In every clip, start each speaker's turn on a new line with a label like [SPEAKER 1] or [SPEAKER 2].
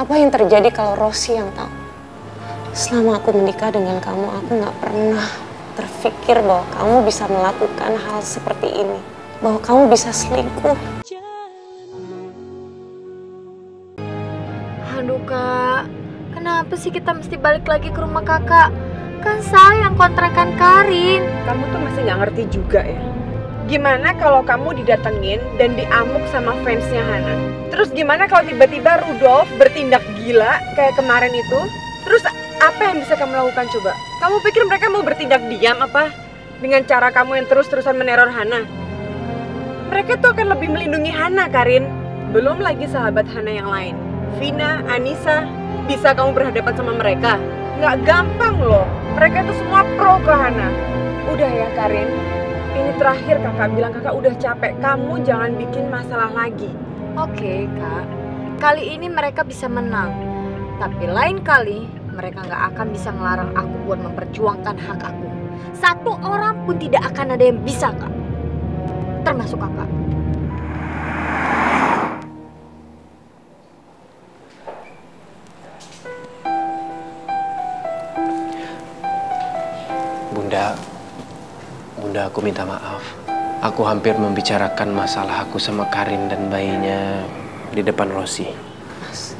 [SPEAKER 1] Apa yang terjadi kalau Rosi yang tahu? Selama aku menikah dengan kamu, aku nggak pernah terfikir bahwa kamu bisa melakukan hal seperti ini. Bahwa kamu bisa selingkuh.
[SPEAKER 2] Aduh kak, kenapa sih kita mesti balik lagi ke rumah kakak? Kan saya yang kontrakan Karin.
[SPEAKER 3] Kamu tuh masih nggak ngerti juga ya? Gimana kalau kamu didatengin dan diamuk sama fansnya Hana? Terus gimana kalau tiba-tiba Rudolf bertindak gila kayak kemarin itu? Terus apa yang bisa kamu lakukan coba? Kamu pikir mereka mau bertindak diam apa? Dengan cara kamu yang terus-terusan meneror Hana? Mereka tuh akan lebih melindungi Hana, Karin. Belum lagi sahabat Hana yang lain. Vina, Anissa, bisa kamu berhadapan sama mereka? Nggak gampang loh. Mereka tuh semua pro ke Hana. Udah ya Karin, ini terakhir kakak bilang, kakak udah capek. Kamu jangan bikin masalah lagi.
[SPEAKER 2] Oke kak, kali ini mereka bisa menang. Tapi lain kali mereka nggak akan bisa ngelarang aku buat memperjuangkan hak aku. Satu orang pun tidak akan ada yang bisa kak. Termasuk kakak.
[SPEAKER 4] Bunda, aku minta maaf. Aku hampir membicarakan masalah aku sama Karin dan bayinya di depan Rosi.
[SPEAKER 1] Mas,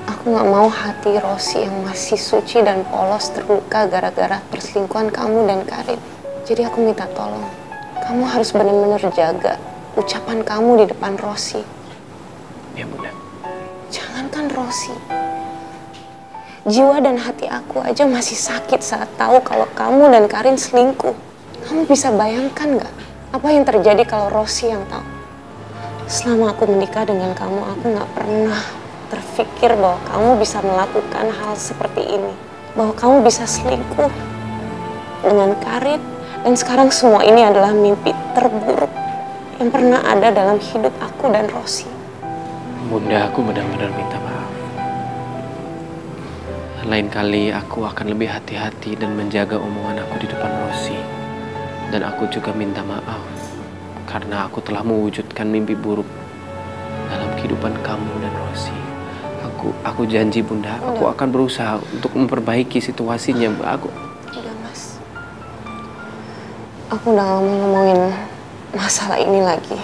[SPEAKER 1] aku nggak mau hati Rosi yang masih suci dan polos terluka gara-gara perselingkuhan kamu dan Karin. Jadi aku minta tolong, kamu harus benar-benar jaga ucapan kamu di depan Rosi.
[SPEAKER 4] Ya Bunda.
[SPEAKER 1] Jangankan Rosi, jiwa dan hati aku aja masih sakit saat tahu kalau kamu dan Karin selingkuh. Kamu bisa bayangkan nggak apa yang terjadi kalau Rosi yang tahu? Selama aku menikah dengan kamu, aku nggak pernah terfikir bahwa kamu bisa melakukan hal seperti ini. Bahwa kamu bisa selingkuh dengan Karin. Dan sekarang semua ini adalah mimpi terburuk yang pernah ada dalam hidup aku dan Rosi.
[SPEAKER 4] Bunda, aku benar-benar minta maaf. Lain kali aku akan lebih hati-hati dan menjaga omongan aku di depan Rosi. Dan aku juga minta maaf karena aku telah mewujudkan mimpi buruk dalam kehidupan kamu dan Rosi. Aku janji Bunda, aku akan berusaha untuk memperbaiki situasinya.
[SPEAKER 1] Udah Mas, aku udah gak mau ngomongin masalah ini lagi.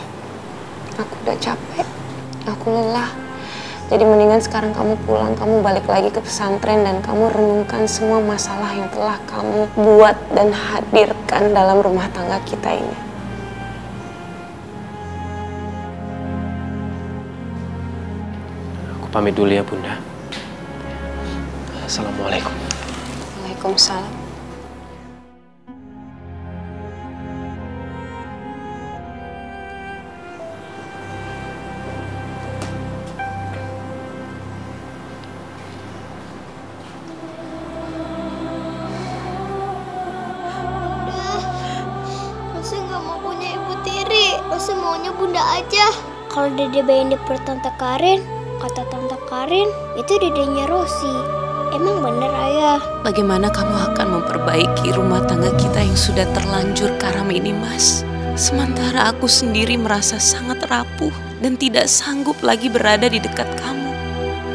[SPEAKER 1] Aku udah capek, aku lelah. Jadi mendingan sekarang kamu pulang, kamu balik lagi ke pesantren dan kamu renungkan semua masalah yang telah kamu buat dan hadirkan dalam rumah tangga kita ini.
[SPEAKER 4] Aku pamit dulu ya Bunda. Assalamualaikum.
[SPEAKER 1] Waalaikumsalam.
[SPEAKER 5] Rosi maunya bunda aja. Kalau dede bayi di perut tante Karin, kata tante Karin, itu dedenya Rosi. Emang bener ayah?
[SPEAKER 6] Bagaimana kamu akan memperbaiki rumah tangga kita yang sudah terlanjur karam ini, Mas? Sementara aku sendiri merasa sangat rapuh dan tidak sanggup lagi berada di dekat kamu.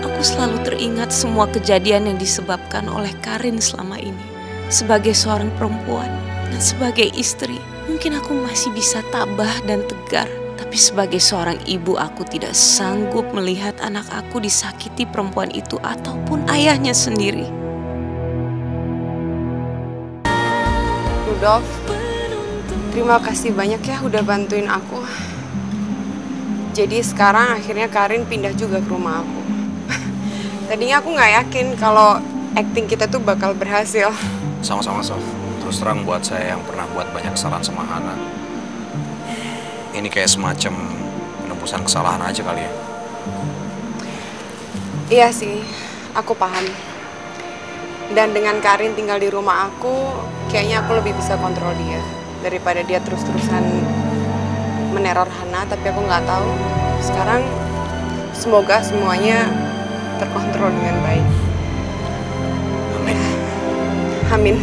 [SPEAKER 6] Aku selalu teringat semua kejadian yang disebabkan oleh Karin selama ini. Sebagai seorang perempuan dan sebagai istri, mungkin aku masih bisa tabah dan tegar. Tapi sebagai seorang ibu, aku tidak sanggup melihat anak aku disakiti perempuan itu ataupun ayahnya sendiri.
[SPEAKER 3] Rudolf, terima kasih banyak ya udah bantuin aku. Jadi sekarang akhirnya Karin pindah juga ke rumah aku. Tadinya aku nggak yakin kalau acting kita tuh bakal berhasil.
[SPEAKER 7] Sama-sama, Sof. Terus terang buat saya yang pernah buat banyak kesalahan sama Hana, ini kayak semacam penebusan kesalahan aja kali ya.
[SPEAKER 3] Iya sih, aku paham. Dan dengan Karin tinggal di rumah aku, kayaknya aku lebih bisa kontrol dia daripada dia terus-terusan meneror Hana. Tapi aku nggak tahu. Sekarang semoga semuanya terkontrol dengan baik.
[SPEAKER 7] Amin.
[SPEAKER 3] Amin.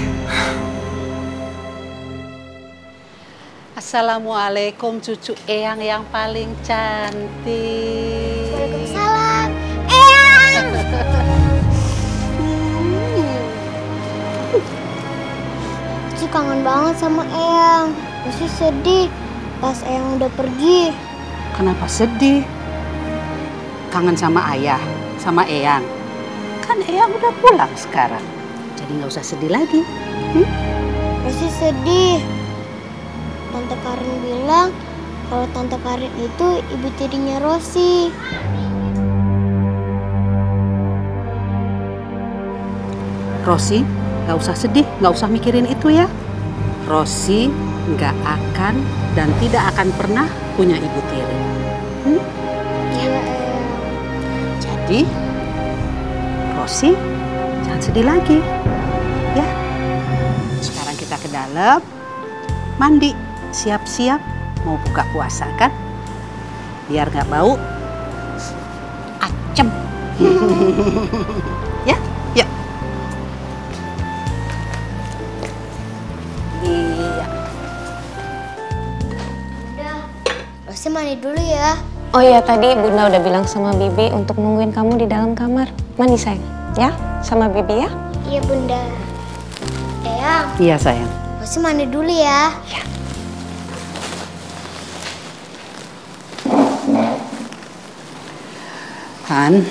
[SPEAKER 8] Assalamualaikum cucu Eyang yang paling cantik.
[SPEAKER 5] Waalaikumsalam. Eyang! kangen banget sama Eyang. Rosi sedih pas Eyang udah pergi.
[SPEAKER 8] Kenapa sedih? Kangen sama ayah, sama Eyang. Kan Eyang udah pulang sekarang. Jadi nggak usah sedih lagi.
[SPEAKER 5] Rosi sedih. Tante Karin bilang kalau Tante Karin itu ibu tirinya Rosi.
[SPEAKER 8] Rosi, nggak usah sedih, nggak usah mikirin itu ya. Rosi nggak akan dan tidak akan pernah punya ibu tiri.
[SPEAKER 5] Iya.
[SPEAKER 8] Jadi, Rosi jangan sedih lagi, ya. Sekarang kita ke dalam, mandi, siap-siap mau buka puasa kan? Biar nggak bau, acem. Ya, ya. Iya.
[SPEAKER 5] Udah, Rosi mandi dulu ya.
[SPEAKER 1] Oh iya, tadi Bunda udah bilang sama Bibi untuk nungguin kamu di dalam kamar. Mandi sayang, ya? Sama Bibi ya?
[SPEAKER 5] Iya Bunda. Eyang,
[SPEAKER 8] Iya sayang.
[SPEAKER 5] Rosi mandi dulu ya.
[SPEAKER 8] Han,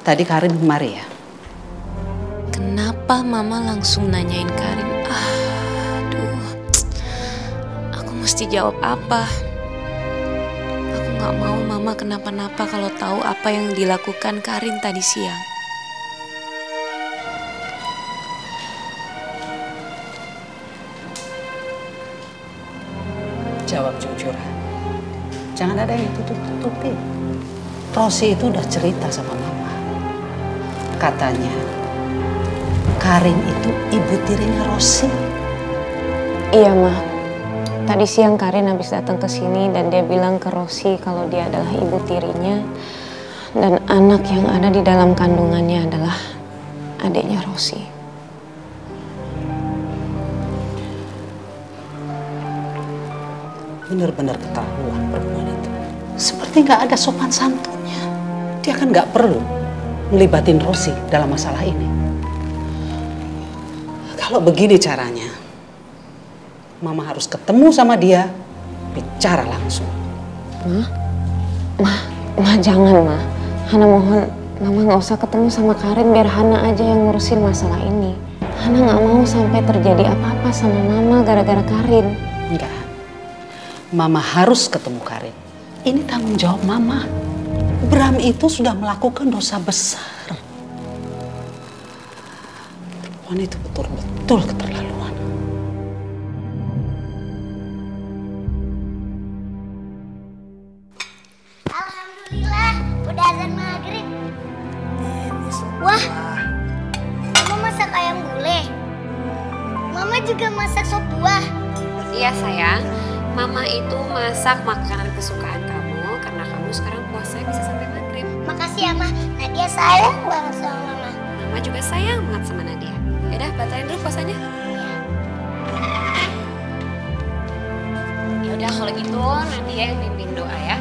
[SPEAKER 8] tadi Karin kemari ya?
[SPEAKER 6] Kenapa Mama langsung nanyain Karin? Aduh, aku mesti jawab apa? Aku nggak mau Mama kenapa-napa kalau tahu apa yang dilakukan Karin tadi siang.
[SPEAKER 8] Jawab jujur. Jangan ada yang tutup-tutupi. Rosi itu udah cerita sama Mama. Katanya, Karin itu ibu tirinya Rosi.
[SPEAKER 1] Iya, Ma. Tadi siang Karin habis datang ke sini dan dia bilang ke Rosi kalau dia adalah ibu tirinya dan anak yang ada di dalam kandungannya adalah adiknya Rosi.
[SPEAKER 8] Benar-benar keterlaluan perempuan itu. Seperti nggak ada sopan santunnya. Dia kan nggak perlu ngelibatin Rosi dalam masalah ini. Kalau begini caranya, Mama harus ketemu sama dia, bicara langsung.
[SPEAKER 1] Ma, jangan, Ma. Hana mohon, Mama nggak usah ketemu sama Karin biar Hana aja yang ngurusin masalah ini. Hana nggak mau sampai terjadi apa-apa sama Mama gara-gara Karin.
[SPEAKER 8] Enggak. Mama harus ketemu Karin. Ini tanggung jawab Mama. Bram itu sudah melakukan dosa besar. Perempuan itu betul-betul keterlaluan.
[SPEAKER 5] Alhamdulillah, udah azan maghrib. Wah, Mama masak ayam gulai. Mama juga masak sop buah.
[SPEAKER 6] Iya sayang, Mama itu masak makanan kesukaan kamu karena kamu sekarang puasanya bisa sampai maghrib.
[SPEAKER 5] Makasih ya, Ma. Nadia sayang banget sama Mama.
[SPEAKER 6] Mama juga sayang banget sama Nadia. Yaudah, batalin dulu puasanya. Yaudah kalau gitu Nadia yang mimpin doa ya.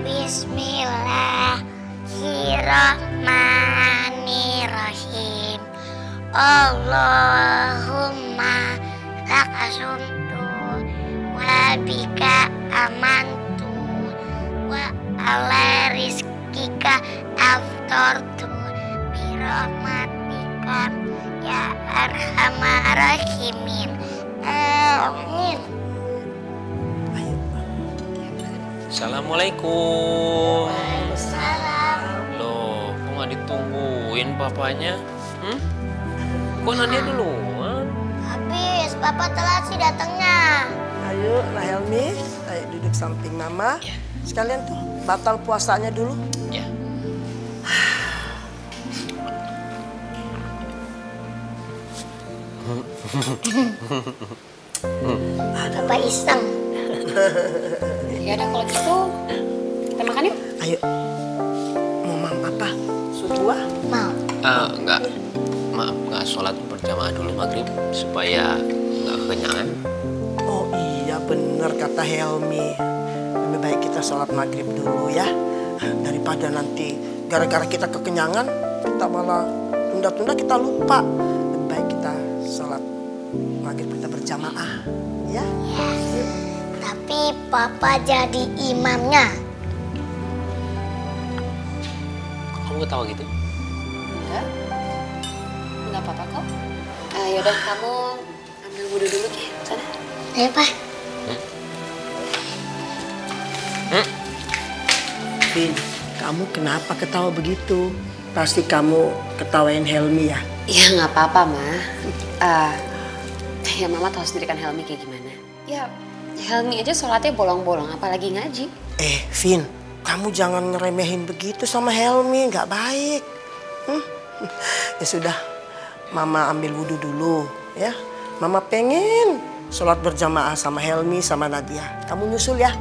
[SPEAKER 5] Bismillahirrahmanirrahim. Allahumma lakasumtu wa bika amantu wa ala rizkika aftortu birahmatika ya arhamar rahimin. Amin.
[SPEAKER 4] Assalamualaikum.
[SPEAKER 5] Waalaikumsalam.
[SPEAKER 4] Loh, kok nggak ditungguin papanya? Kok Nadia duluan?
[SPEAKER 5] Habis, Papa telat sih datangnya.
[SPEAKER 9] Ayo, Rahelmi, ayo duduk samping Mama.
[SPEAKER 4] Ya.
[SPEAKER 9] Sekalian tuh batal puasanya dulu.
[SPEAKER 4] Ya.
[SPEAKER 5] Papa iseng.
[SPEAKER 6] Ya udah kalau gitu kita makan yuk.
[SPEAKER 9] Ayo. Mau Mama apa? Sup buah?
[SPEAKER 5] Mau.
[SPEAKER 4] Enggak. Maaf, nggak sholat berjamaah dulu maghrib supaya nggak kekenyangan.
[SPEAKER 9] Oh iya bener kata Helmi. Lebih baik kita sholat maghrib dulu ya. Daripada nanti gara-gara kita kekenyangan, kita malah tunda-tunda kita lupa. Lebih baik kita sholat maghrib kita berjamaah, ya?
[SPEAKER 5] Tapi papa jadi imamnya.
[SPEAKER 10] Kamu ketawa gitu?
[SPEAKER 6] Enggak apa-apa kok. Yaudah kamu ambil wudhu dulu ya, sana.
[SPEAKER 5] Ayo, Pak.
[SPEAKER 9] Vin, kamu kenapa ketawa begitu? Pasti kamu ketawain Helmi ya?
[SPEAKER 6] Ya nggak apa-apa, Ma. Ya Mama tahu sendiri kan Helmi kayak gimana. Ya Helmi aja sholatnya bolong-bolong, apalagi ngaji.
[SPEAKER 9] Vin, kamu jangan ngeremehin begitu sama Helmi, nggak baik. Ya sudah, Mama ambil wudhu dulu ya. Mama pengen sholat berjamaah sama Helmi sama Nadia. Kamu nyusul ya.